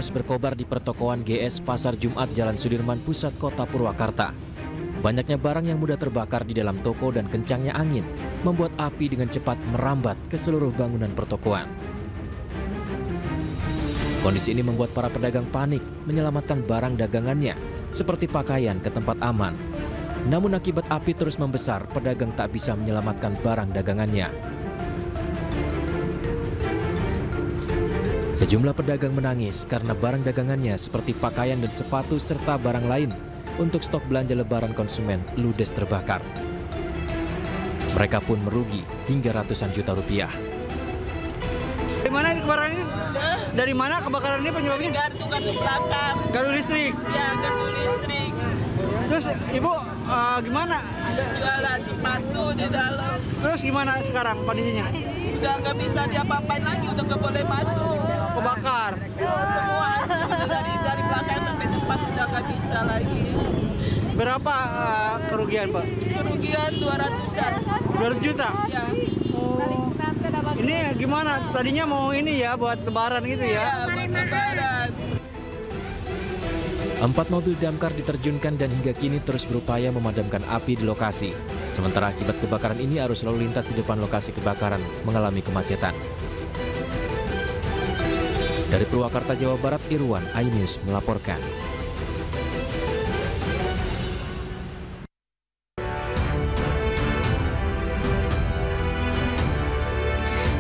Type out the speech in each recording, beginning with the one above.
terus berkobar di pertokoan GS Pasar Jumat Jalan Sudirman, Pusat Kota Purwakarta. Banyaknya barang yang mudah terbakar di dalam toko dan kencangnya angin membuat api dengan cepat merambat ke seluruh bangunan pertokoan. Kondisi ini membuat para pedagang panik menyelamatkan barang dagangannya seperti pakaian ke tempat aman. Namun akibat api terus membesar, pedagang tak bisa menyelamatkan barang dagangannya. Sejumlah pedagang menangis karena barang dagangannya seperti pakaian dan sepatu serta barang lain untuk stok belanja lebaran konsumen ludes terbakar. Mereka pun merugi hingga ratusan juta rupiah. Dari mana kebakaran ini? Dari mana kebakaran ini penyebabnya? Gardu belakang. Gardu listrik? Ya, gardu listrik. Terus ibu gimana? Jualan sepatu di dalam. Terus gimana sekarang kondisinya? Udah nggak bisa diapa-apain lagi, udah nggak boleh masuk. Kebakar? Semua hancur, dari belakang sampai depan udah nggak bisa lagi. Berapa kerugian, Pak? Kerugian 200-an. 200 juta? Ya. Ini gimana? Tadinya mau ini ya buat lebaran gitu ya? Ya, buat lebaran. 4 mobil damkar diterjunkan dan hingga kini terus berupaya memadamkan api di lokasi. Sementara akibat kebakaran ini arus lalu lintas di depan lokasi kebakaran mengalami kemacetan. Dari Purwakarta, Jawa Barat, Irwan, iNews melaporkan.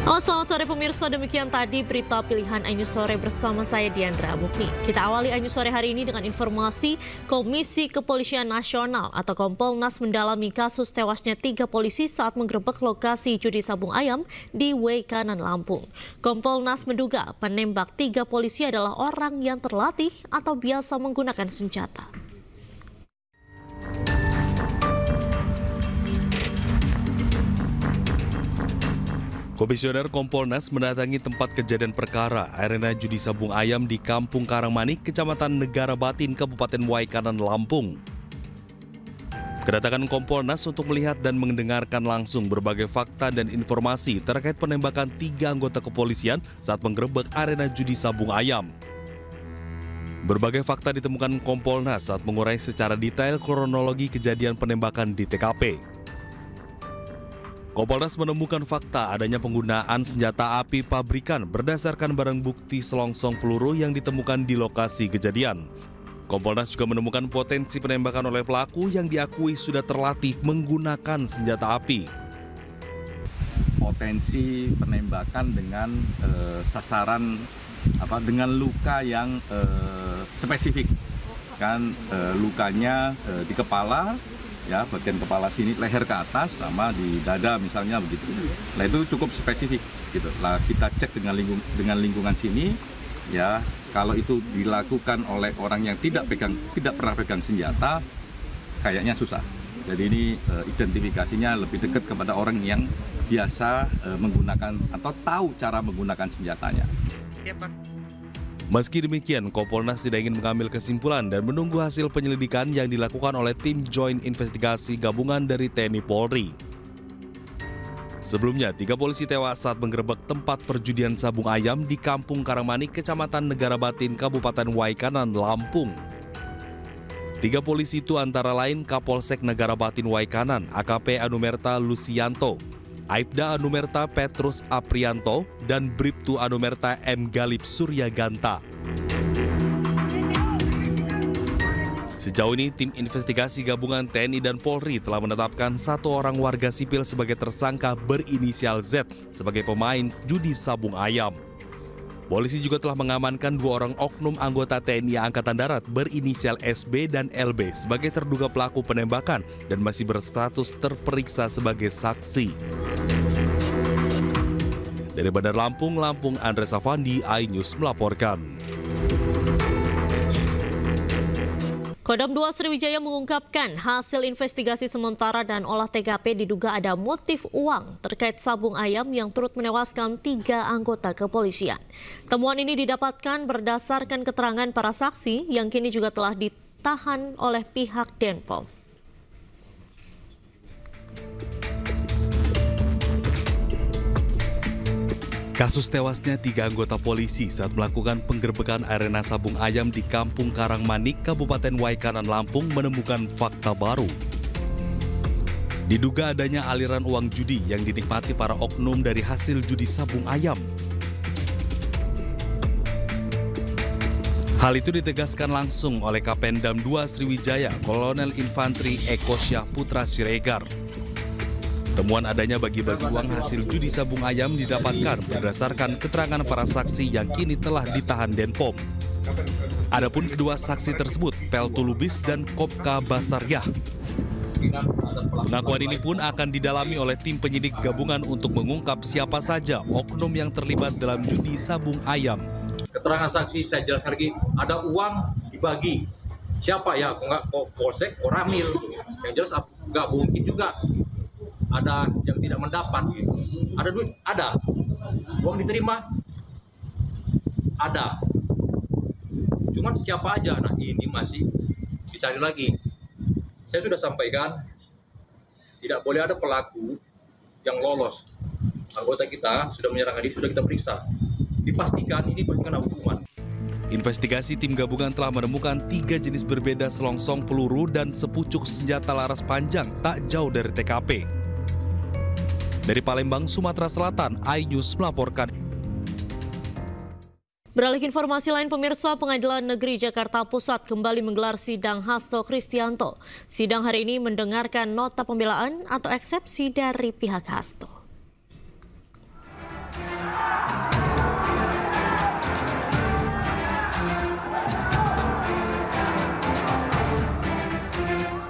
Halo, selamat sore pemirsa, demikian tadi berita pilihan iNews Sore bersama saya Diandra Mukni. Kita awali iNews Sore hari ini dengan informasi Komisi Kepolisian Nasional atau Kompolnas mendalami kasus tewasnya 3 polisi saat menggerebek lokasi judi sabung ayam di Weikanan, Lampung. Kompolnas menduga penembak 3 polisi adalah orang yang terlatih atau biasa menggunakan senjata. Komisioner Kompolnas mendatangi tempat kejadian perkara arena judi sabung ayam di Kampung Karangmanik, Kecamatan Negara Batin, Kabupaten Weikanan, Lampung. Kedatangan Kompolnas untuk melihat dan mendengarkan langsung berbagai fakta dan informasi terkait penembakan 3 anggota kepolisian saat menggerebek arena judi sabung ayam. Berbagai fakta ditemukan Kompolnas saat mengurai secara detail kronologi kejadian penembakan di TKP. Kompolnas menemukan fakta adanya penggunaan senjata api pabrikan berdasarkan barang bukti selongsong peluru yang ditemukan di lokasi kejadian. Kompolnas juga menemukan potensi penembakan oleh pelaku yang diakui sudah terlatih menggunakan senjata api. Potensi penembakan dengan sasaran dengan luka yang spesifik, kan lukanya di kepala. Ya, bagian kepala sini, leher ke atas, sama di dada misalnya begitu. Nah, itu cukup spesifik gitu. Lah kita cek dengan lingkungan sini, ya kalau itu dilakukan oleh orang yang tidak pernah pegang senjata, kayaknya susah. Jadi ini identifikasinya lebih dekat kepada orang yang biasa menggunakan atau tahu cara menggunakan senjatanya. Ya, Pak. Meski demikian, Kompolnas tidak ingin mengambil kesimpulan dan menunggu hasil penyelidikan yang dilakukan oleh tim Joint Investigasi Gabungan dari TNI Polri. Sebelumnya, 3 polisi tewas saat menggerebek tempat perjudian sabung ayam di Kampung Karangmanik, Kecamatan Negara Batin, Kabupaten Weikanan, Lampung. 3 polisi itu antara lain Kapolsek Negara Batin Weikanan, AKP Anumerta Lucianto, Aibda Anumerta Petrus Aprianto, dan Bribtu Anumerta M. Galip Suryaganta. Sejauh ini, tim investigasi gabungan TNI dan Polri telah menetapkan 1 orang warga sipil sebagai tersangka berinisial Z sebagai pemain judi sabung ayam. Polisi juga telah mengamankan 2 orang oknum anggota TNI Angkatan Darat berinisial SB dan LB sebagai terduga pelaku penembakan dan masih berstatus terperiksa sebagai saksi. Dari Bandar Lampung, Andres Afandi, iNews melaporkan. Kodam 2 Sriwijaya mengungkapkan hasil investigasi sementara dan olah TKP diduga ada motif uang terkait sabung ayam yang turut menewaskan 3 anggota kepolisian. Temuan ini didapatkan berdasarkan keterangan para saksi yang kini juga telah ditahan oleh pihak Denpom. Kasus tewasnya 3 anggota polisi saat melakukan penggerbekan arena sabung ayam di Kampung Karangmanik, Kabupaten Waikanan, Lampung menemukan fakta baru. Diduga adanya aliran uang judi yang dinikmati para oknum dari hasil judi sabung ayam. Hal itu ditegaskan langsung oleh Kapendam 2 Sriwijaya, Kolonel Infantri Eko Syah Putra Siregar. Temuan adanya bagi-bagi uang hasil judi sabung ayam didapatkan berdasarkan keterangan para saksi yang kini telah ditahan Denpom. Adapun kedua saksi tersebut, Peltu Lubis dan Kopka Basaryah. Pengakuan ini pun akan didalami oleh tim penyidik gabungan untuk mengungkap siapa saja oknum yang terlibat dalam judi sabung ayam. Keterangan saksi saya jelaskan lagi, ada uang dibagi. Siapa ya? Kok polsek, Ramil. Yang jelas nggak mungkin juga ada yang tidak mendapat. Ada duit? Ada. Uang diterima? Ada. Cuman siapa aja? Nah ini masih dicari lagi. Saya sudah sampaikan, tidak boleh ada pelaku yang lolos. Anggota kita sudah menyerahkan diri, sudah kita periksa. Dipastikan ini pasti kena hukuman. Investigasi tim gabungan telah menemukan 3 jenis berbeda selongsong peluru dan sepucuk senjata laras panjang tak jauh dari TKP. Dari Palembang, Sumatera Selatan, iNews melaporkan. Beralih informasi lain, pemirsa, Pengadilan Negeri Jakarta Pusat kembali menggelar sidang Hasto Kristianto. Sidang hari ini mendengarkan nota pembelaan atau eksepsi dari pihak Hasto.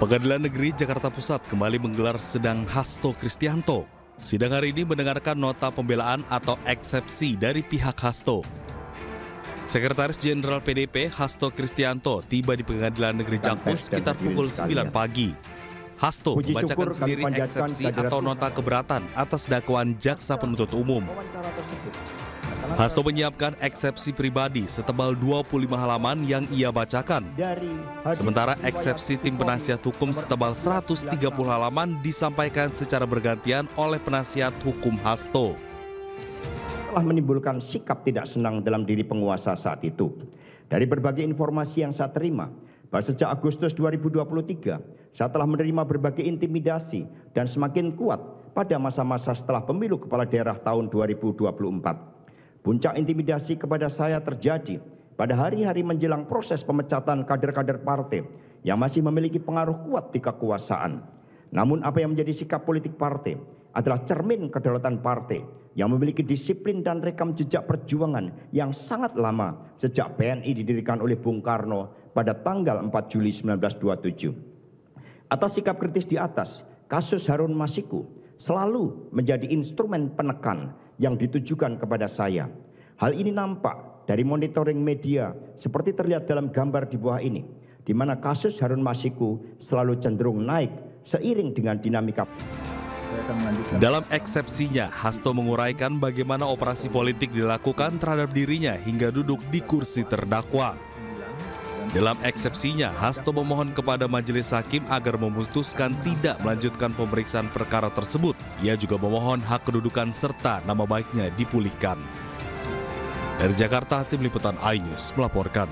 Pengadilan Negeri Jakarta Pusat kembali menggelar sidang Hasto Kristianto. Sidang hari ini mendengarkan nota pembelaan atau eksepsi dari pihak Hasto. Sekretaris Jenderal PDP Hasto Kristianto tiba di Pengadilan Negeri Jakpus sekitar pukul 9 pagi. Hasto membacakan sendiri eksepsi atau nota keberatan atas dakwaan jaksa penuntut umum. Hasto menyiapkan eksepsi pribadi setebal 25 halaman yang ia bacakan. Sementara eksepsi tim penasihat hukum setebal 130 halaman disampaikan secara bergantian oleh penasihat hukum Hasto. Telah menimbulkan sikap tidak senang dalam diri penguasa saat itu. Dari berbagai informasi yang saya terima, bahwa sejak Agustus 2023, saya telah menerima berbagai intimidasi dan semakin kuat pada masa-masa setelah pemilu kepala daerah tahun 2024. Puncak intimidasi kepada saya terjadi pada hari-hari menjelang proses pemecatan kader-kader partai yang masih memiliki pengaruh kuat di kekuasaan. Namun apa yang menjadi sikap politik partai adalah cermin kedaulatan partai yang memiliki disiplin dan rekam jejak perjuangan yang sangat lama sejak PNI didirikan oleh Bung Karno pada tanggal 4 Juli 1927. Atas sikap kritis di atas, kasus Harun Masiku selalu menjadi instrumen penekan yang ditujukan kepada saya. Hal ini nampak dari monitoring media seperti terlihat dalam gambar di bawah ini, di mana kasus Harun Masiku selalu cenderung naik seiring dengan dinamika. Dalam eksepsinya, Hasto menguraikan bagaimana operasi politik dilakukan terhadap dirinya hingga duduk di kursi terdakwa. Dalam eksepsinya, Hasto memohon kepada majelis hakim agar memutuskan tidak melanjutkan pemeriksaan perkara tersebut. Ia juga memohon hak kedudukan serta nama baiknya dipulihkan. Dari Jakarta, tim liputan iNews melaporkan.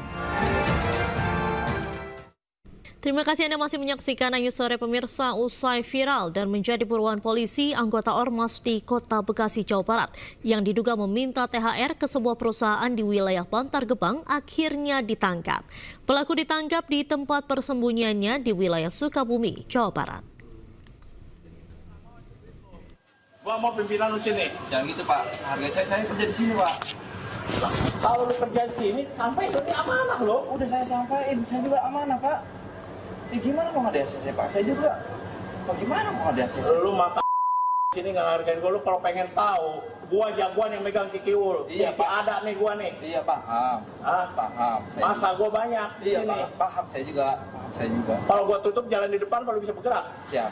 Terima kasih Anda masih menyaksikan iNews Sore, pemirsa. Usai viral dan menjadi buruan polisi, anggota Ormas di Kota Bekasi, Jawa Barat yang diduga meminta THR ke sebuah perusahaan di wilayah Bantar Gebang akhirnya ditangkap. Pelaku ditangkap di tempat persembunyiannya di wilayah Sukabumi, Jawa Barat. Gua mau pimpinan lu sini. Jangan gitu, Pak. Harga saya kerja di sini, Pak. Kalau lu kerja di sini, sampai berarti amanah lo. Udah saya sampaikan, saya juga amanah, Pak. Gimana mau nggak ada ACC, Pak? Saya juga. Bagaimana mau nggak ada ACC? Lu mata sini nggak ngargain gue. Lu kalau pengen tahu, gua jagoan yang megang kikiul. Iya, Pak. Ada nih gua nih. Iya, paham. Paham. Masa gua banyak di sini. Paham, saya juga. Kalau gua tutup jalan di depan, kalau bisa bergerak. Siap.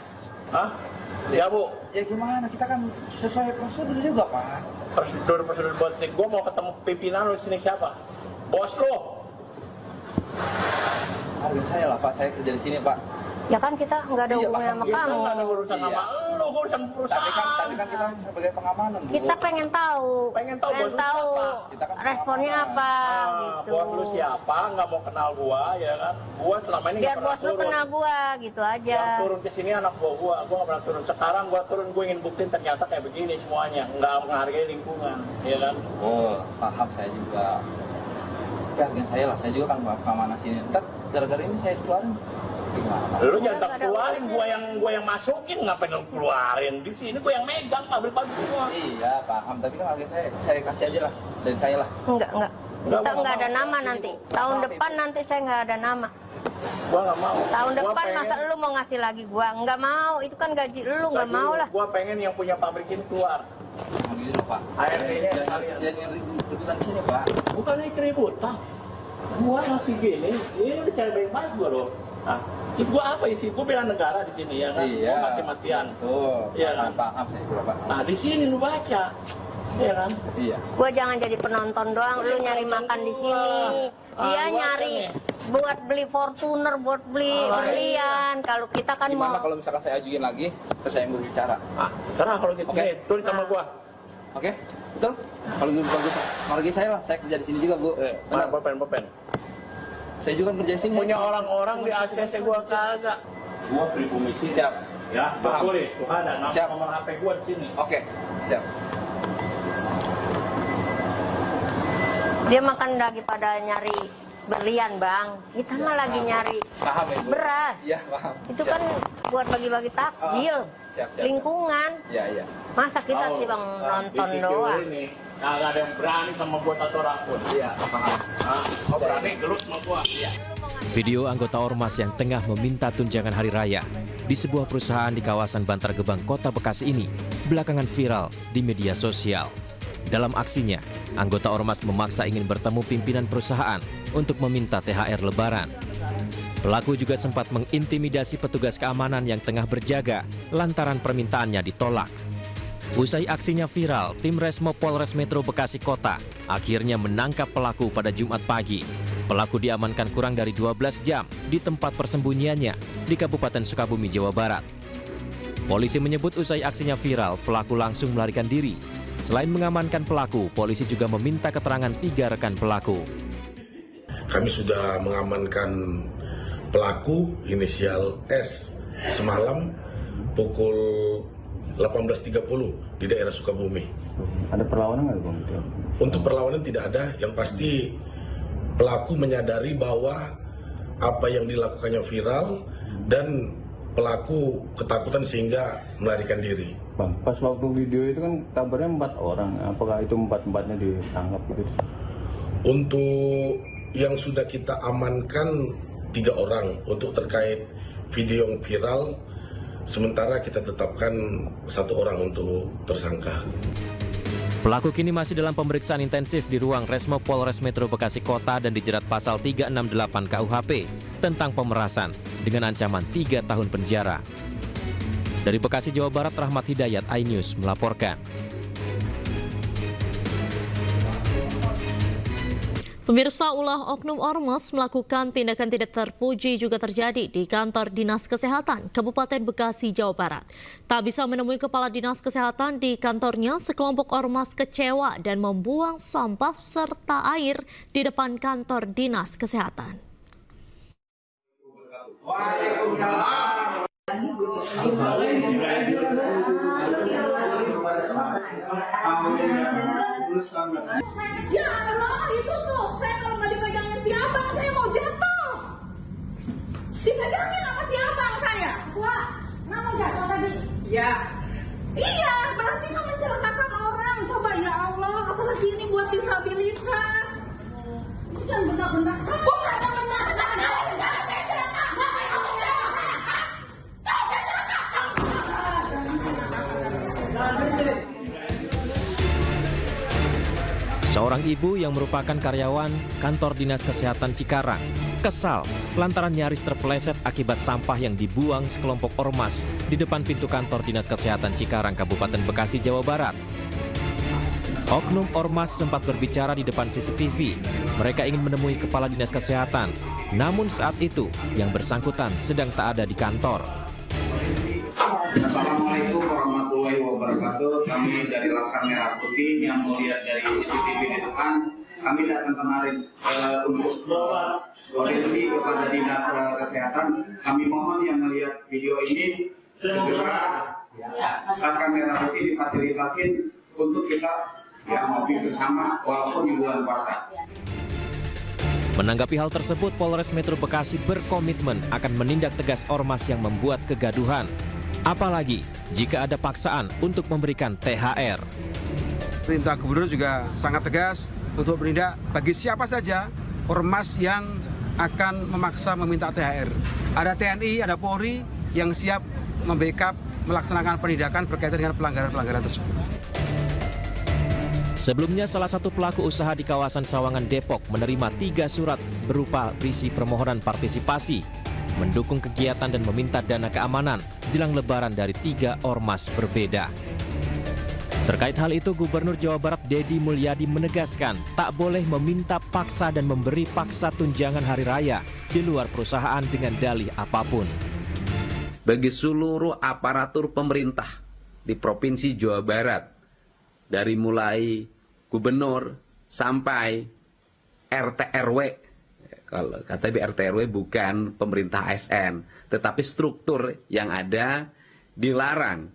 Ya, Bu. Ya gimana? Kita kan sesuai prosedur juga, Pak. Prosedur buat nih. Gua mau ketemu pimpinan lu di sini siapa? Bos lu. Harga saya lah, Pak. Saya kerja di sini, Pak. Ya kan kita nggak ada hubungan sama kamu. Nggak ada urusan sama lu, urusan perusahaan. Tapi kan kita sebagai pengamanan, Bu. Kita pengen tahu responnya apa gitu. Bos lu siapa? Nggak mau kenal gua, ya kan? Gua selama ini biar bos lu kenal gua, gitu aja. Yang turun ke sini anak gua nggak pernah turun. Sekarang gua turun, gua ingin buktiin ternyata kayak begini semuanya, nggak menghargai lingkungan, ya kan? Oh, paham saya juga. Harga saya lah, saya juga kan keamanan sini. Ntar gara-gara ini saya keluarin. Lu jangan keluarin, gua yang masukin, ngapain lu keluarin? Di sini gua yang megang pabrik-pabrik semua. Iya, paham. Tapi kan harga saya kasih aja lah, dari saya lah. Enggak. Kita nggak ada nama nanti. Tahun depan nanti saya nggak ada nama. Gua nggak mau. Tahun depan masa lu mau ngasih lagi gua? Nggak mau, itu kan gaji lu, nggak mau lah. Gua pengen yang punya pabrik ini keluar. Gitu loh, Pak. ART-nya jangan ribut-ributan di sini, Pak. Bukan ini keributan. Gua masih gini, ini udah cara baik-baik gua loh. Nah, itu gua apa isi? Gua bela negara di sini, ya kan? Iya. Gua mati-matian. Tuh, iya kan? Paham saya juga, Pak. Nah, di sini lu baca. Iya kan? Iya. Gua jangan jadi penonton doang, lu nyari makan di sini. Dia nyari buat beli Fortuner, buat beli berlian. Kalau kita kan Gimana mau. kalau misalkan saya ajuin lagi, terus saya yang berbicara? Serah kalau gitu. Oke, tulis sama gua. Oke, betul. Kalau gitu bagus. Margi saya lah, saya kerja di sini juga, Bu. Mana pulpen? Saya juga kerja di sini. Punya orang-orang di ACC gua kagak. Gua beri komisi. Siap. Ya, paham. tulis. Tuh ada nomor HP gua di sini. Oke, siap. Dia makan lagi pada nyari berlian, Bang. Kita mah lagi nyari paham, ya, Bu? beras. Iya, paham. Itu kan buat bagi-bagi takjil. Siap. Lingkungan. Iya. Masa kita sih Bang nonton doang. Kagak ada yang berani sama gua atau rakun. Iya, paham. Oh, berani gelut sama gua. Iya. Video anggota Ormas yang tengah meminta tunjangan hari raya di sebuah perusahaan di kawasan Bantar Gebang, Kota Bekasi ini belakangan viral di media sosial. Dalam aksinya, anggota Ormas memaksa ingin bertemu pimpinan perusahaan untuk meminta THR Lebaran. Pelaku juga sempat mengintimidasi petugas keamanan yang tengah berjaga lantaran permintaannya ditolak. Usai aksinya viral, tim Resmo Polres Metro Bekasi Kota akhirnya menangkap pelaku pada Jumat pagi. Pelaku diamankan kurang dari 12 jam di tempat persembunyiannya di Kabupaten Sukabumi, Jawa Barat. Polisi menyebut usai aksinya viral, pelaku langsung melarikan diri. Selain mengamankan pelaku, polisi juga meminta keterangan 3 rekan pelaku. Kami sudah mengamankan pelaku inisial S semalam pukul 18.30 di daerah Sukabumi. Ada perlawanan nggak, Bang? Untuk perlawanan tidak ada, yang pasti pelaku menyadari bahwa apa yang dilakukannya viral dan pelaku ketakutan sehingga melarikan diri. Bang, pas waktu video itu kan kabarnya 4 orang, apakah itu 4-4-nya ditangkap gitu? Untuk yang sudah kita amankan 3 orang untuk terkait video yang viral, sementara kita tetapkan 1 orang untuk tersangka. Pelaku kini masih dalam pemeriksaan intensif di ruang Resmo Polres Metro Bekasi Kota dan dijerat pasal 368 KUHP tentang pemerasan dengan ancaman 3 tahun penjara. Dari Bekasi, Jawa Barat, Rahmat Hidayat, iNews melaporkan. Pemirsa, ulah oknum Ormas melakukan tindakan tidak terpuji juga terjadi di kantor Dinas Kesehatan Kabupaten Bekasi, Jawa Barat. Tak bisa menemui Kepala Dinas Kesehatan di kantornya, sekelompok Ormas kecewa dan membuang sampah serta air di depan kantor Dinas Kesehatan. Ya Allah, itu tuh, saya kalau nggak dipegangin si abang, saya mau jatuh. Dipegangin sama si abang saya. Wah, nggak mau jatuh tadi? Ya. Iya, berarti kan mencelakakan orang. Coba ya Allah, apalagi ini buat disabilitas. Jangan bentak-bentak saya. Bukan yang bentak-bentak saya celaka. Seorang ibu yang merupakan karyawan kantor Dinas Kesehatan Cikarang kesal lantaran nyaris terpeleset akibat sampah yang dibuang sekelompok ormas di depan pintu kantor Dinas Kesehatan Cikarang, Kabupaten Bekasi, Jawa Barat. Oknum ormas sempat berbicara di depan CCTV. Mereka ingin menemui Kepala Dinas Kesehatan. Namun saat itu, yang bersangkutan sedang tak ada di kantor. Assalamualaikum warahmatullahi wabarakatuh. Kami dari Laskar Merah Putih yang melihat dari CCTV di depan. Kami datang kemarin untuk koreksi kepada Dinas Kesehatan. Kami mohon yang melihat video ini segera Laskar Merah Putih difasilitasin untuk kita ngopi bersama walaupun di bulan puasa. Menanggapi hal tersebut, Polres Metro Bekasi berkomitmen akan menindak tegas ormas yang membuat kegaduhan. Apalagi jika ada paksaan untuk memberikan THR. Perintah Gubernur juga sangat tegas untuk menindak bagi siapa saja ormas yang akan memaksa meminta THR. Ada TNI, ada Polri yang siap membackup melaksanakan penindakan berkaitan dengan pelanggaran-pelanggaran tersebut. Sebelumnya, salah satu pelaku usaha di kawasan Sawangan, Depok menerima 3 surat berupa berisi permohonan partisipasi, mendukung kegiatan dan meminta dana keamanan jelang Lebaran dari 3 ormas berbeda. Terkait hal itu, Gubernur Jawa Barat Deddy Mulyadi menegaskan tak boleh meminta paksa dan memberi paksa tunjangan hari raya di luar perusahaan dengan dalih apapun. Bagi seluruh aparatur pemerintah di Provinsi Jawa Barat, dari mulai gubernur sampai RT RW, kalau kata RT RW bukan pemerintah ASN, tetapi struktur yang ada dilarang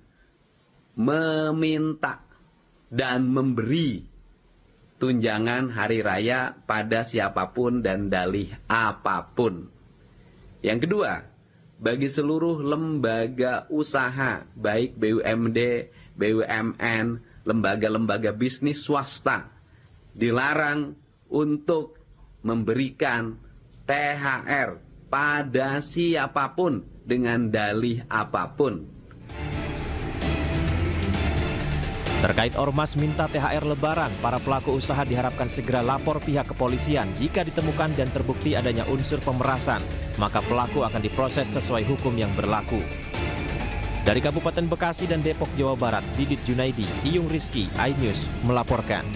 meminta dan memberi tunjangan hari raya pada siapapun dan dalih apapun. Yang kedua, bagi seluruh lembaga usaha, baik BUMD, BUMN, lembaga-lembaga bisnis swasta, dilarang untuk memberikan THR pada siapapun dengan dalih apapun. Terkait ormas minta THR Lebaran, para pelaku usaha diharapkan segera lapor pihak kepolisian. Jika ditemukan dan terbukti adanya unsur pemerasan, maka pelaku akan diproses sesuai hukum yang berlaku. Dari Kabupaten Bekasi dan Depok, Jawa Barat, Didit Junaidi, Iyung Rizky, iNews melaporkan.